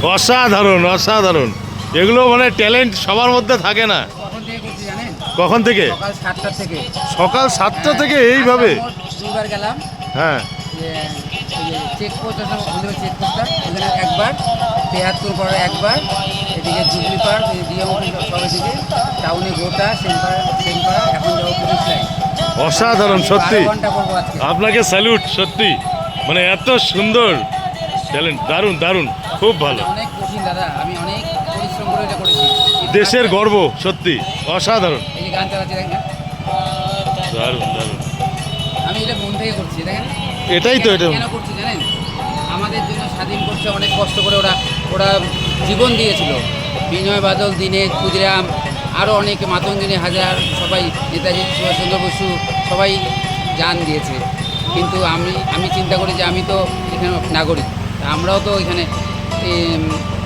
অসাধারণ অসাধারণ, এগুলো মানে ট্যালেন্ট সবার মধ্যে থাকে না। কখন থেকে করছি জানেন? কখন থেকে? সকাল 7টা থেকে। সকাল 7টা থেকে এইভাবে? দুবার গেলাম। হ্যাঁ, চেকপোস্ট আছে, চেকপোস্টটা ওখানে একবার, 73 পাড়া একবার, এদিকে জুবলি পার্ক, সব এদিকে টাউনে গোটা সেনপাড়া, এখন যাবো পুলিশ লাইন। অসাধারণ সত্যি, 12 ঘন্টা করবো আজকে। আপনাকে স্যালুট সত্যি, মানে এত সুন্দর ট্যালেন্ট, দারুণ দারুণ, খুব ভালো। অনেক কঠিন দাদা, আমি অনেক পরিশ্রম করে এটা করেছি। দেশের গর্ব সত্যি, অসাধারণ, এই যে গান চালাচ্ছি দেখেন, দারুণ দারুণ। আমি এটা মন থেকে করছি দেখেন। এটাই তো, এটা কেন করছি জানেন? আমাদের জন্য স্বাধীন করছে অনেক কষ্ট করে, ওরা জীবন দিয়েছিল। বিনয় বাদল, দীনেশ, ক্ষুদিরাম, আরও অনেকে, মাতঙ্গিনী হাজার, সবাই, নেতাজি সুভাষচন্দ্র বসু, সবাই জান দিয়েছে। কিন্তু আমি চিন্তা করি যে আমি তো এখানে নাগরিক, আমরাও তো এখানে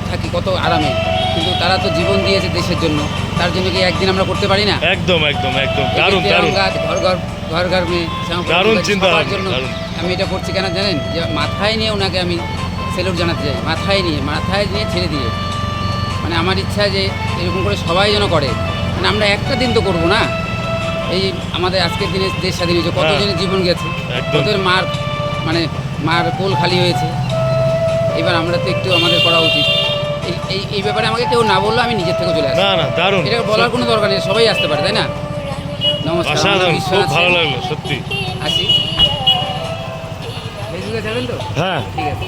থাকি কত আরামে, কিন্তু তারা তো জীবন দিয়েছে দেশের জন্য, তার জন্য কি একদিন আমরা করতে পারি না? একদম একদম একদম, দারুণ দারুণ, ঘর ঘর মেয়ে দারুণ চিন্তা সবার ভাবনা, জন্য দারুণ। আমি এটা করছি কেন জানেন? যে মাথায় নিয়ে ওনাকে আমি স্যালুট জানাতে চাই, মাথায় নিয়ে ছেড়ে দিয়ে, মানে আমার ইচ্ছা যে এরকম করে সবাই যেন করে। মানে আমরা একটা দিন তো করবো না, এই আমাদের আজকের দিনে দেশ স্বাধীন হয়েছে, কতজনের জীবন গেছে, একদম। কত মার কোল খালি হয়েছে। এবার আমরা তো একটু আমাদের করা উচিত। এই ব্যাপারে আমাকে কেউ না বললো, আমি নিজের থেকে চলে আসি। না না, দারুণ, এটা বলার কোনো দরকার নেই, সবাই আসতে পারে, তাই না? নমস্কার, আমার নাম অসাধারণ, খুব বিশ্বনাথ ভালো সেন। লাগলো সত্যি। আসি, ফেসবুকে যাবেন তো? হ্যাঁ। ঠিক আছে।